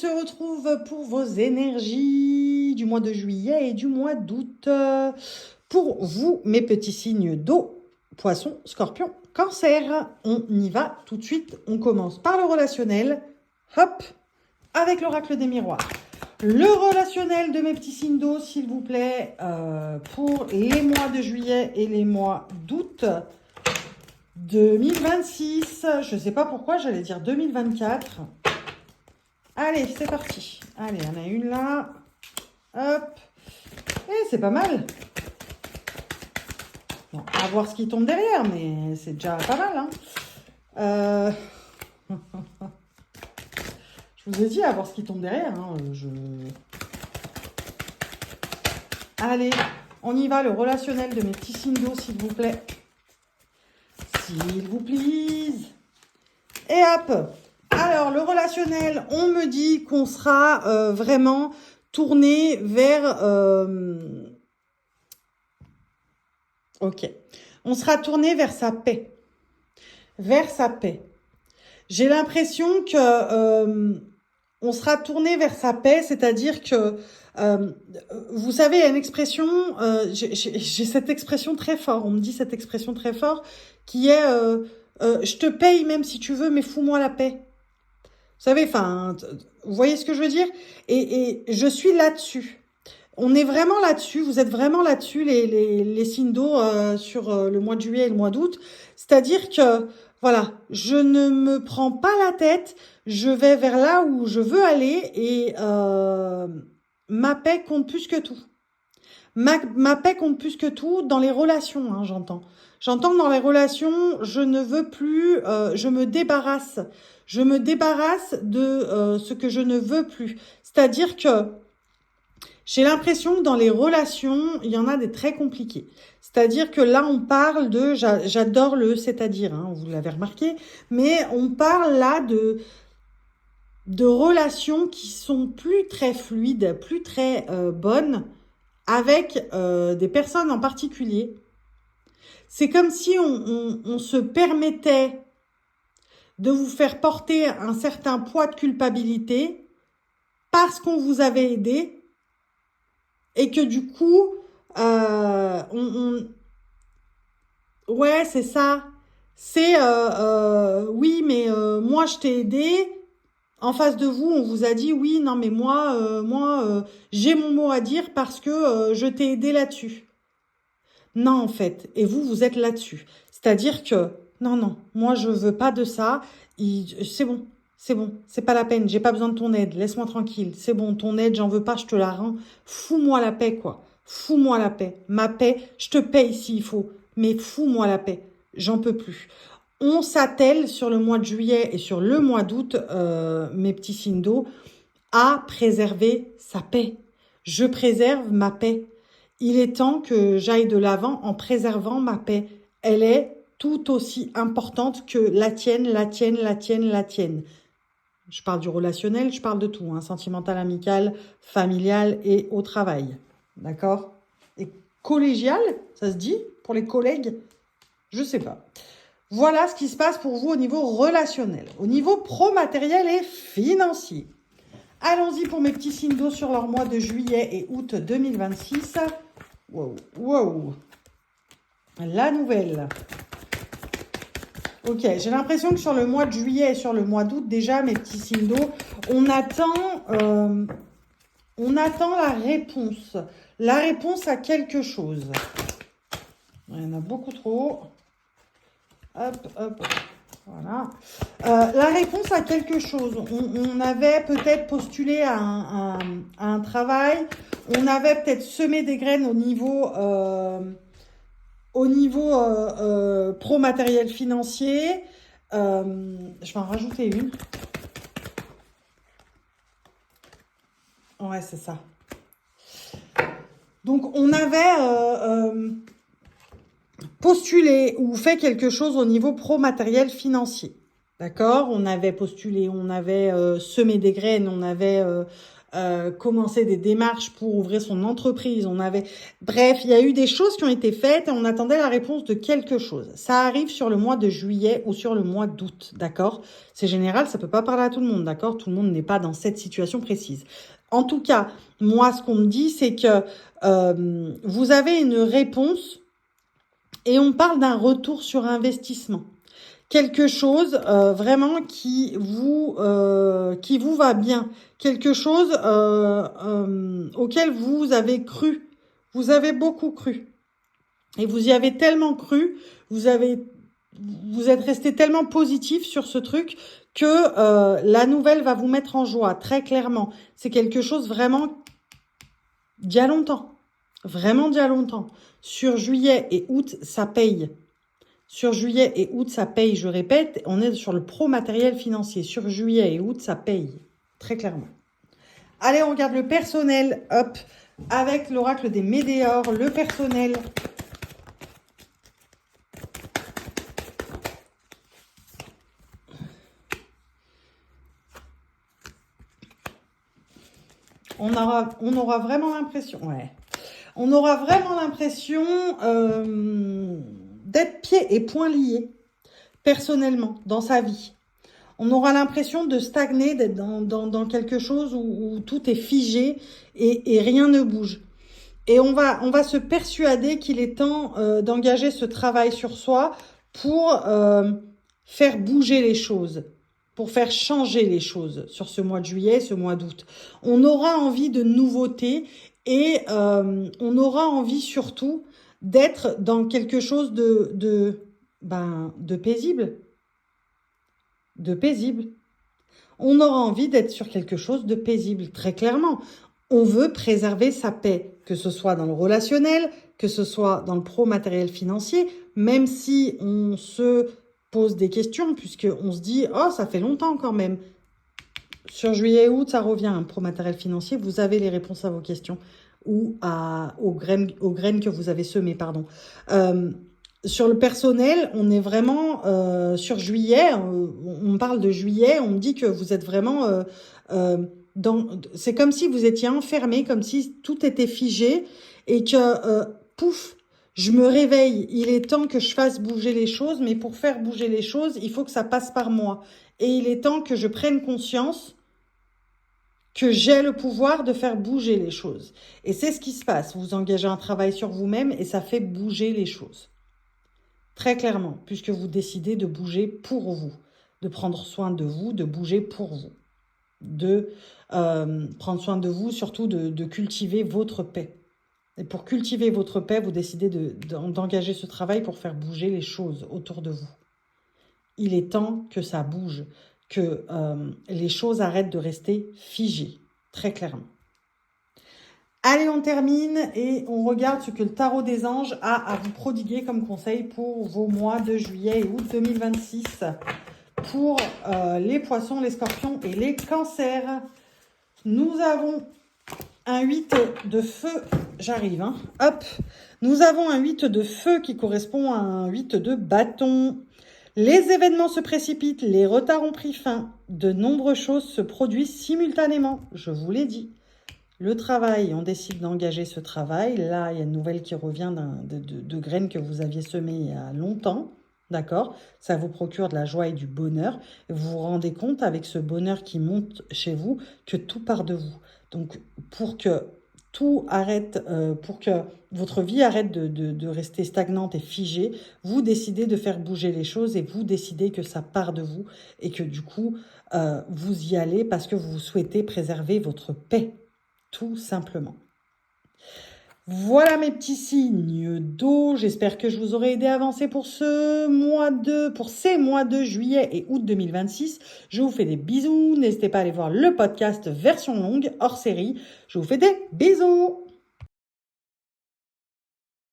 retrouve pour vos énergies du mois de juillet et du mois d'août. Pour vous, mes petits signes d'eau, poisson, scorpion, cancer. On y va tout de suite. On commence par le relationnel. Hop, avec l'oracle des miroirs. Le relationnel de mes petits signes d'eau, s'il vous plaît, pour les mois de juillet et les mois d'août 2026. Je ne sais pas pourquoi, j'allais dire 2024. Allez, c'est parti. Allez, il y en a une là. Hop. Et c'est pas mal. Bon, à voir ce qui tombe derrière, mais c'est déjà pas mal. Hein. Je vous ai dit à voir ce qui tombe derrière. Hein. Allez, on y va. Le relationnel de mes petits signes d'eau, s'il vous plaît. S'il vous plaît. Et hop. Alors, le relationnel, on me dit qu'on sera vraiment tourné vers... Ok. On sera tourné vers sa paix. Vers sa paix. J'ai l'impression que on sera tourné vers sa paix, c'est-à-dire que, vous savez, il y a une expression, j'ai cette expression très fort, on me dit cette expression très fort, qui est je te paye même si tu veux, mais fous-moi la paix. Vous savez, enfin, vous voyez ce que je veux dire? Et je suis là-dessus. On est vraiment là-dessus, vous êtes vraiment là-dessus, les signes d'eau sur le mois de juillet et le mois d'août. C'est-à-dire que, voilà, je ne me prends pas la tête, je vais vers là où je veux aller et ma paix compte plus que tout. Ma paix compte plus que tout dans les relations, hein, j'entends. J'entends que dans les relations, je ne veux plus, je me débarrasse. Je me débarrasse de ce que je ne veux plus. C'est-à-dire que j'ai l'impression que dans les relations, il y en a des très compliquées. C'est-à-dire que là, on parle de, j'adore le c'est-à-dire, hein, vous l'avez remarqué, mais on parle là de relations qui sont plus très fluides, plus très bonnes, avec des personnes en particulier. C'est comme si on se permettait de vous faire porter un certain poids de culpabilité parce qu'on vous avait aidé et que du coup, ouais, c'est ça. C'est, oui, mais moi, je t'ai aidé. En face de vous, on vous a dit, oui, non, mais moi, j'ai mon mot à dire parce que je t'ai aidé là-dessus. Non, en fait. Et vous, vous êtes là-dessus. C'est-à-dire que, non, moi, je veux pas de ça. C'est bon, c'est pas la peine. J'ai pas besoin de ton aide. Laisse-moi tranquille. C'est bon, ton aide, j'en veux pas, je te la rends. Fous-moi la paix, quoi. Fous-moi la paix. Ma paix, je te paye s'il faut. Mais fous-moi la paix. J'en peux plus. On s'attelle sur le mois de juillet et sur le mois d'août, mes petits signes d'eau, à préserver sa paix. Je préserve ma paix. Il est temps que j'aille de l'avant en préservant ma paix. Elle est tout aussi importante que la tienne, la tienne, la tienne, la tienne. Je parle du relationnel, je parle de tout, hein, sentimental, amical, familial et au travail. D'accord? Et collégial, ça se dit pour les collègues? Je sais pas. Voilà ce qui se passe pour vous au niveau relationnel. Au niveau pro-matériel et financier. Allons-y pour mes petits signes d'eau sur leur mois de juillet et août 2026. Wow. La nouvelle. Ok, j'ai l'impression que sur le mois de juillet et sur le mois d'août, déjà, mes petits signes d'eau, on attend la réponse. La réponse à quelque chose. Il y en a beaucoup trop. Hop. Voilà. La réponse à quelque chose. On avait peut-être postulé à un travail. On avait peut-être semé des graines au niveau pro-matériel financier. Je vais en rajouter une. Ouais, c'est ça. Donc, on avait postulé ou fait quelque chose au niveau pro-matériel financier. D'accord? On avait postulé, on avait semé des graines, on avait commencé des démarches pour ouvrir son entreprise. Bref, il y a eu des choses qui ont été faites et on attendait la réponse de quelque chose. Ça arrive sur le mois de juillet ou sur le mois d'août, d'accord? C'est général, ça peut pas parler à tout le monde, d'accord? Tout le monde n'est pas dans cette situation précise. En tout cas, moi, ce qu'on me dit, c'est que vous avez une réponse et on parle d'un retour sur investissement. Quelque chose vraiment qui vous va bien, quelque chose auquel vous avez cru, vous avez beaucoup cru, et vous y avez tellement cru, vous êtes resté tellement positif sur ce truc que la nouvelle va vous mettre en joie, très clairement. C'est quelque chose vraiment d'il y a longtemps, vraiment d'il y a longtemps. Sur juillet et août, ça paye. Sur juillet et août, ça paye, je répète, on est sur le pro-matériel financier. Sur juillet et août, ça paye, très clairement. Allez, on regarde le personnel, hop, avec l'oracle des Médéors, le personnel. On aura vraiment l'impression, ouais. On aura vraiment l'impression d'être pieds et poings liés, personnellement, dans sa vie. On aura l'impression de stagner, d'être dans quelque chose où tout est figé et rien ne bouge. Et on va se persuader qu'il est temps d'engager ce travail sur soi pour faire bouger les choses, pour faire changer les choses sur ce mois de juillet, ce mois d'août. On aura envie de nouveautés et on aura envie surtout d'être dans quelque chose de paisible. De paisible. On aura envie d'être sur quelque chose de paisible, très clairement. On veut préserver sa paix, que ce soit dans le relationnel, que ce soit dans le pro-matériel financier, même si on se pose des questions, puisqu'on se dit « Oh, ça fait longtemps quand même ». Sur juillet et août, ça revient, un pro-matériel financier, vous avez les réponses à vos questions ou aux graines que vous avez semées, pardon. Sur le personnel, on est vraiment sur juillet, on parle de juillet, on me dit que vous êtes vraiment c'est comme si vous étiez enfermé, comme si tout était figé et que pouf, je me réveille, il est temps que je fasse bouger les choses, mais pour faire bouger les choses, il faut que ça passe par moi. Et il est temps que je prenne conscience que j'ai le pouvoir de faire bouger les choses. Et c'est ce qui se passe, vous engagez un travail sur vous-même et ça fait bouger les choses. Très clairement, puisque vous décidez de bouger pour vous, de prendre soin de vous, de bouger pour vous, de prendre soin de vous, surtout de cultiver votre paix. Et pour cultiver votre paix, vous décidez d'engager ce travail pour faire bouger les choses autour de vous. Il est temps que ça bouge, que les choses arrêtent de rester figées, très clairement. Allez, on termine et on regarde ce que le tarot des anges a à vous prodiguer comme conseil pour vos mois de juillet et août 2026. Pour les poissons, les scorpions et les cancers. Nous avons un 8 de feu. J'arrive, hein. Hop. Nous avons un 8 de feu qui correspond à un 8 de bâton. Les événements se précipitent, les retards ont pris fin. De nombreuses choses se produisent simultanément. Je vous l'ai dit. Le travail, on décide d'engager ce travail. Là, il y a une nouvelle qui revient de graines que vous aviez semées il y a longtemps. D'accord? Ça vous procure de la joie et du bonheur. Vous vous rendez compte avec ce bonheur qui monte chez vous que tout part de vous. Donc, pour que tout arrête, pour que votre vie arrête de rester stagnante et figée, vous décidez de faire bouger les choses et vous décidez que ça part de vous et que du coup, vous y allez parce que vous souhaitez préserver votre paix, tout simplement. Voilà mes petits signes d'eau. J'espère que je vous aurai aidé à avancer pour ces mois de juillet et août 2026. Je vous fais des bisous. N'hésitez pas à aller voir le podcast version longue, hors série. Je vous fais des bisous.